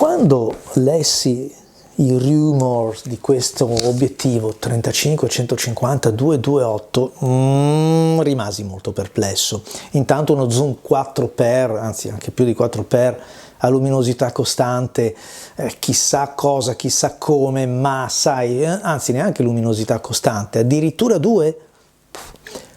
Quando lessi i rumors di questo obiettivo 35-150-228 rimasi molto perplesso. Intanto uno zoom 4x, anzi anche più di 4x, a luminosità costante, chissà cosa, chissà come, ma sai, anzi neanche luminosità costante, addirittura 2?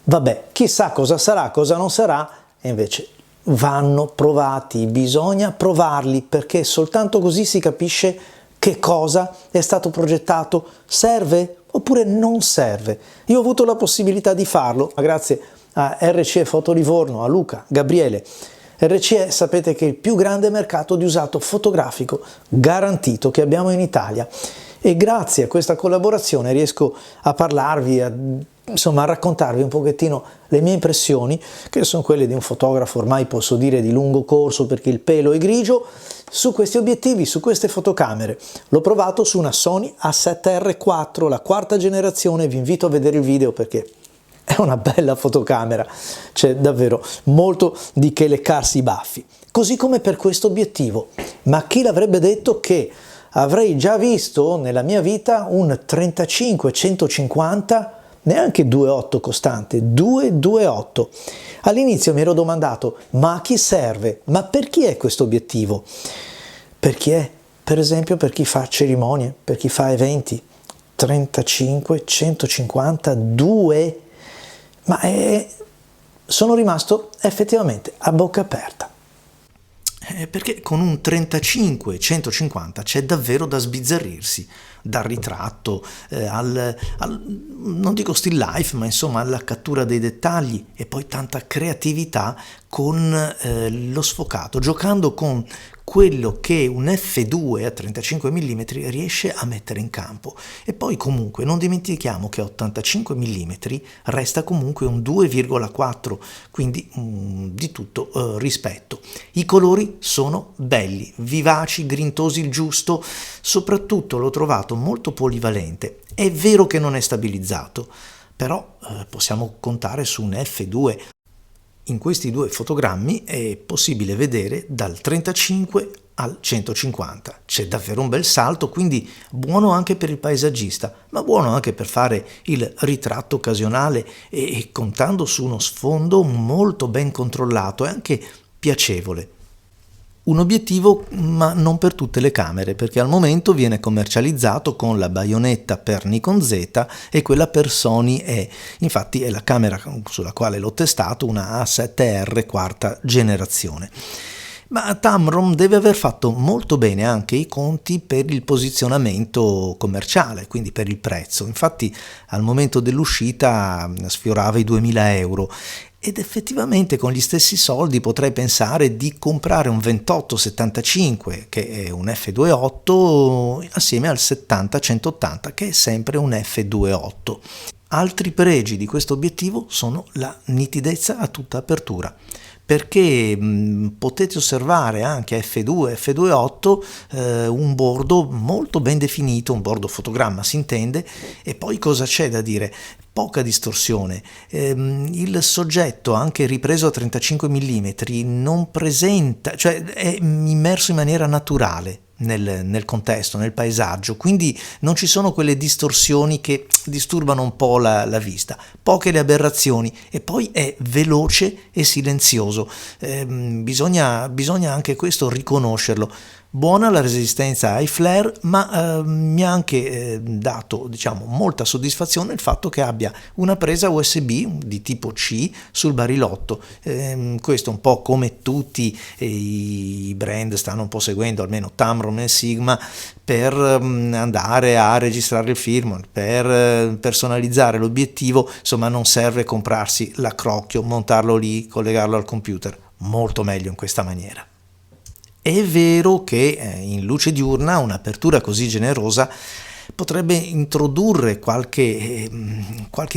Vabbè, chissà cosa sarà, cosa non sarà, e invece vanno provati, bisogna provarli, perché soltanto così si capisce che cosa è stato progettato, serve oppure non serve. Io ho avuto la possibilità di farlo grazie a RCE Foto Livorno, a Luca, Gabriele. RCE sapete che è il più grande mercato di usato fotografico garantito che abbiamo in Italia, e grazie a questa collaborazione riesco a parlarvi, a raccontarvi un pochettino le mie impressioni, che sono quelle di un fotografo ormai posso dire di lungo corso perché il pelo è grigio, su questi obiettivi, su queste fotocamere. L'ho provato su una Sony A7R4, la quarta generazione, vi invito a vedere il video perché è una bella fotocamera, c'è davvero molto di che leccarsi i baffi. Così come per questo obiettivo, ma chi l'avrebbe detto che avrei già visto nella mia vita un 35-150, neanche 2.8 costante, 2.2.8. All'inizio mi ero domandato, ma a chi serve? Ma per chi è questo obiettivo? Per chi è? Per esempio per chi fa cerimonie, per chi fa eventi. 35, 150, 2? Ma sono rimasto effettivamente a bocca aperta. Perché con un 35-150 c'è davvero da sbizzarrirsi, dal ritratto non dico still life, ma insomma alla cattura dei dettagli, e poi tanta creatività con lo sfocato, giocando con quello che un f2 a 35 mm riesce a mettere in campo. E poi comunque non dimentichiamo che a 85 mm resta comunque un 2,4, quindi di tutto rispetto. I colori sono belli, vivaci, grintosi il giusto, soprattutto l'ho trovato molto polivalente. È vero che non è stabilizzato, però possiamo contare su un f2. In questi due fotogrammi è possibile vedere dal 35 al 150. C'è davvero un bel salto, quindi buono anche per il paesaggista, ma buono anche per fare il ritratto occasionale e contando su uno sfondo molto ben controllato e anche piacevole. Un obiettivo, ma non per tutte le camere, perché al momento viene commercializzato con la baionetta per Nikon Z e quella per Sony E. Infatti è la camera sulla quale l'ho testato, una A7R quarta generazione. Ma Tamron deve aver fatto molto bene anche i conti per il posizionamento commerciale, quindi per il prezzo. Infatti al momento dell'uscita sfiorava i 2.000 euro. Ed effettivamente con gli stessi soldi potrei pensare di comprare un 28-75 che è un f2.8 assieme al 70-180 che è sempre un f2.8. Altri pregi di questo obiettivo sono la nitidezza a tutta apertura, perché potete osservare anche a f2, f2.8 un bordo molto ben definito, un bordo fotogramma si intende, e poi cosa c'è da dire? Poca distorsione, il soggetto anche ripreso a 35 mm non presenta, cioè è immerso in maniera naturale nel contesto, nel paesaggio, quindi non ci sono quelle distorsioni che disturbano un po' la vista, poche le aberrazioni, e poi è veloce e silenzioso, bisogna anche questo riconoscerlo. Buona la resistenza ai flare, ma mi ha anche dato molta soddisfazione il fatto che abbia una presa USB di tipo C sul barilotto. Questo un po' come tutti i brand stanno un po' seguendo, almeno Tamron e Sigma, per andare a registrare il firmware, per personalizzare l'obiettivo. Insomma, non serve comprarsi l'accrocchio, montarlo lì, collegarlo al computer, molto meglio in questa maniera. È vero che in luce diurna un'apertura così generosa potrebbe introdurre qualche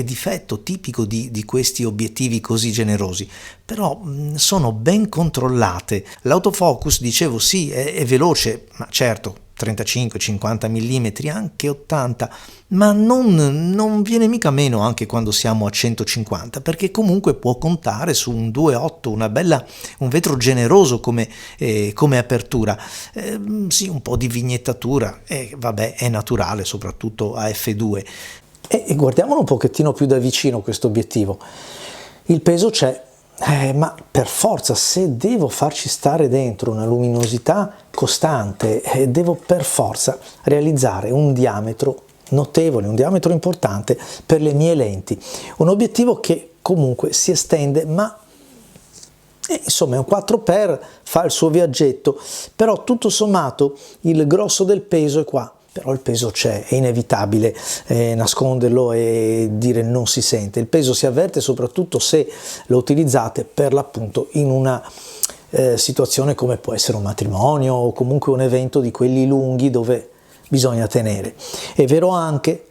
difetto tipico di questi obiettivi così generosi, però sono ben controllate. L'autofocus, dicevo, sì, è veloce, ma certo, 35, 50 mm, anche 80, ma non viene mica meno anche quando siamo a 150, perché comunque può contare su un 2.8, un vetro generoso come apertura. Sì, un po' di vignettatura, vabbè, è naturale, soprattutto a f2. E guardiamolo un pochettino più da vicino questo obiettivo. Il peso c'è, ma per forza, se devo farci stare dentro una luminosità costante, devo per forza realizzare un diametro notevole, un diametro importante per le mie lenti. Un obiettivo che comunque si estende, ma insomma è un 4x, fa il suo viaggetto, però tutto sommato il grosso del peso è qua. Però il peso c'è, è inevitabile nasconderlo e dire non si sente. Il peso si avverte soprattutto se lo utilizzate per l'appunto in una situazione come può essere un matrimonio o comunque un evento di quelli lunghi dove bisogna tenere. È vero anche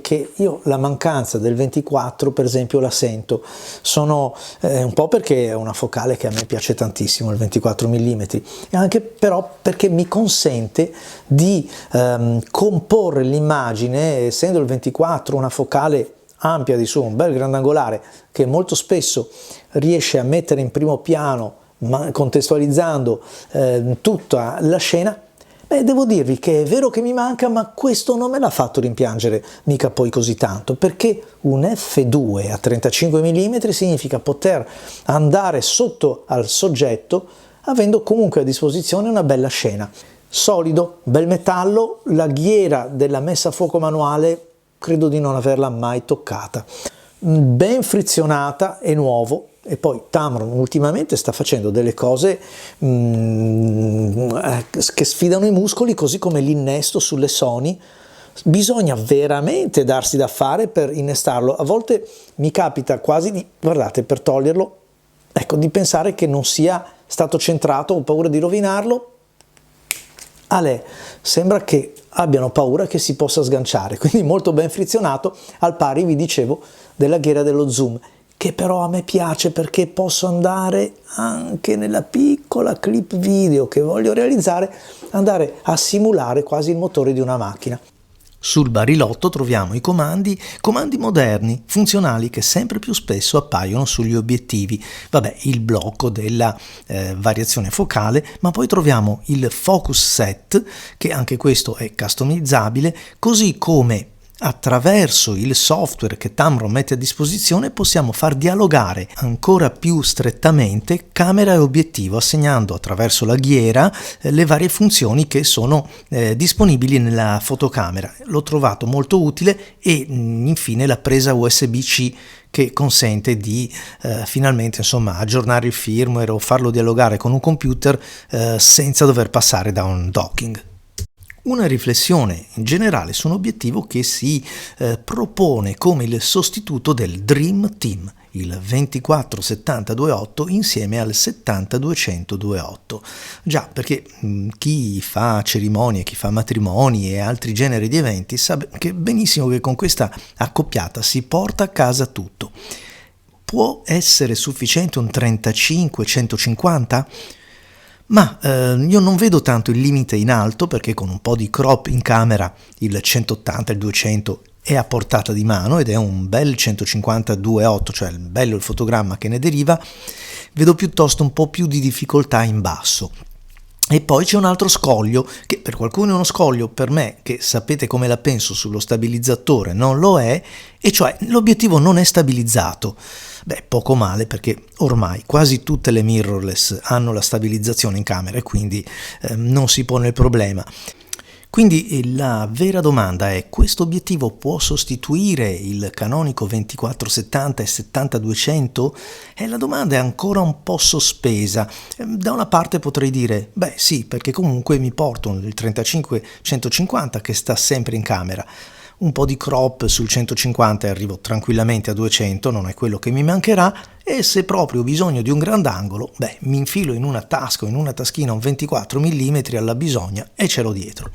che io la mancanza del 24 per esempio la sento, sono un po' perché è una focale che a me piace tantissimo, il 24 mm, e anche però perché mi consente di comporre l'immagine, essendo il 24 una focale ampia di suo, un bel grandangolare che molto spesso riesce a mettere in primo piano, contestualizzando tutta la scena. Devo dirvi che è vero che mi manca, ma questo non me l'ha fatto rimpiangere mica poi così tanto, perché un f2 a 35 mm significa poter andare sotto al soggetto avendo comunque a disposizione una bella scena. Solido, bel metallo, la ghiera della messa a fuoco manuale credo di non averla mai toccata. Ben frizionata e nuovo. E poi Tamron ultimamente sta facendo delle cose che sfidano i muscoli, così come l'innesto sulle Sony. Bisogna veramente darsi da fare per innestarlo. A volte mi capita quasi di, guardate, per toglierlo, ecco, di pensare che non sia stato centrato, ho paura di rovinarlo. Sembra che abbiano paura che si possa sganciare, quindi molto ben frizionato, al pari, vi dicevo, della ghiera dello zoom, che però a me piace perché posso andare anche nella piccola clip video che voglio realizzare, andare a simulare quasi il motore di una macchina. Sul barilotto troviamo i comandi moderni, funzionali, che sempre più spesso appaiono sugli obiettivi. Vabbè, il blocco della variazione focale, ma poi troviamo il focus set, che anche questo è customizzabile, così come attraverso il software che Tamron mette a disposizione possiamo far dialogare ancora più strettamente camera e obiettivo, assegnando attraverso la ghiera le varie funzioni che sono disponibili nella fotocamera. L'ho trovato molto utile, e infine la presa USB-C che consente di finalmente aggiornare il firmware o farlo dialogare con un computer senza dover passare da un docking. Una riflessione in generale su un obiettivo che si propone come il sostituto del Dream Team, il 24-70-2.8 insieme al 70-200-2.8. Già, perché chi fa cerimonie, chi fa matrimoni e altri generi di eventi sa benissimo che con questa accoppiata si porta a casa tutto. Può essere sufficiente un 35-150? Ma io non vedo tanto il limite in alto, perché con un po' di crop in camera il 180 e il 200 è a portata di mano ed è un bel 150-2.8, cioè bello il fotogramma che ne deriva. Vedo piuttosto un po' più di difficoltà in basso. E poi c'è un altro scoglio, che per qualcuno è uno scoglio, per me, che sapete come la penso sullo stabilizzatore, non lo è, e cioè l'obiettivo non è stabilizzato. Poco male, perché ormai quasi tutte le mirrorless hanno la stabilizzazione in camera e quindi non si pone il problema. Quindi la vera domanda è: questo obiettivo può sostituire il canonico 24-70 e 70-200? La domanda è ancora un po' sospesa. Da una parte potrei dire sì, perché comunque mi porto il 35-150 che sta sempre in camera. Un po' di crop sul 150 e arrivo tranquillamente a 200, non è quello che mi mancherà, e se proprio ho bisogno di un grandangolo, mi infilo in una tasca o in una taschina un 24 mm alla bisogna e ce l'ho dietro.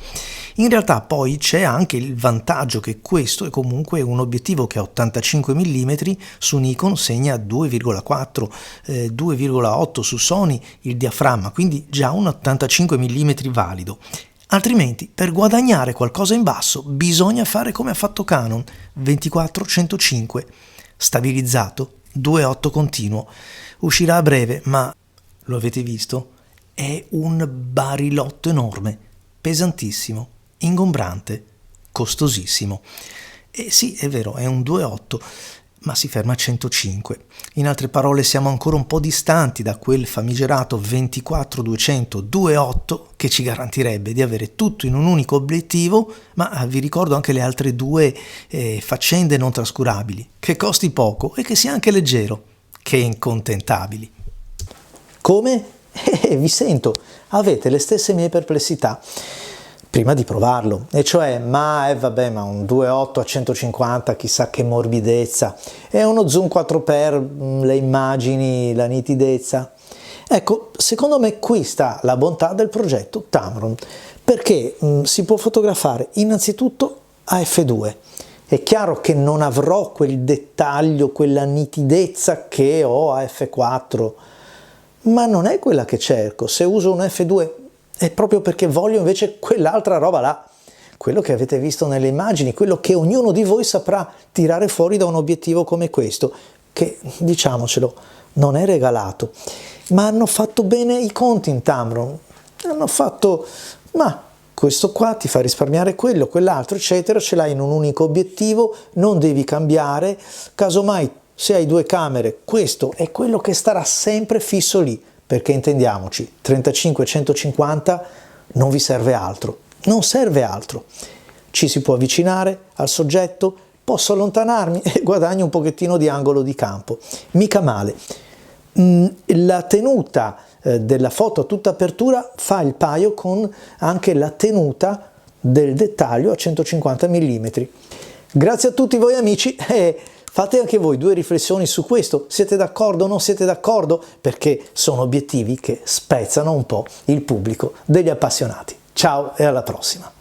In realtà poi c'è anche il vantaggio che questo è comunque un obiettivo che a 85 mm su Nikon segna 2,4, 2,8 su Sony il diaframma, quindi già un 85 mm valido. Altrimenti, per guadagnare qualcosa in basso, bisogna fare come ha fatto Canon, 24-105, stabilizzato, 2.8 continuo. Uscirà a breve, ma lo avete visto? È un barilotto enorme, pesantissimo, ingombrante, costosissimo. E sì, è vero, è un 2.8, ma si ferma a 105. In altre parole, siamo ancora un po' distanti da quel famigerato 24-200 2.8 che ci garantirebbe di avere tutto in un unico obiettivo, ma vi ricordo anche le altre due faccende non trascurabili, che costi poco e che sia anche leggero, che incontentabili. Come? Vi sento, avete le stesse mie perplessità prima di provarlo, e cioè ma un 2.8 a 150, chissà che morbidezza, è uno zoom 4x, le immagini, la nitidezza. Ecco, secondo me qui sta la bontà del progetto Tamron, perché si può fotografare innanzitutto a f2. È chiaro che non avrò quel dettaglio, quella nitidezza che ho a f4, ma non è quella che cerco. Se uso un f2 è proprio perché voglio invece quell'altra roba là, quello che avete visto nelle immagini, quello che ognuno di voi saprà tirare fuori da un obiettivo come questo, che, diciamocelo, non è regalato. Ma hanno fatto bene i conti in Tamron, hanno fatto, ma questo qua ti fa risparmiare quello, quell'altro, eccetera, ce l'hai in un unico obiettivo, non devi cambiare, casomai se hai due camere, questo è quello che starà sempre fisso lì, perché intendiamoci, 35-150 non vi serve altro, non serve altro. Ci si può avvicinare al soggetto, posso allontanarmi e guadagno un pochettino di angolo di campo, mica male. La tenuta della foto a tutta apertura fa il paio con anche la tenuta del dettaglio a 150 mm. Grazie a tutti voi amici e fate anche voi due riflessioni su questo, siete d'accordo o non siete d'accordo? Perché sono obiettivi che spezzano un po' il pubblico degli appassionati. Ciao e alla prossima!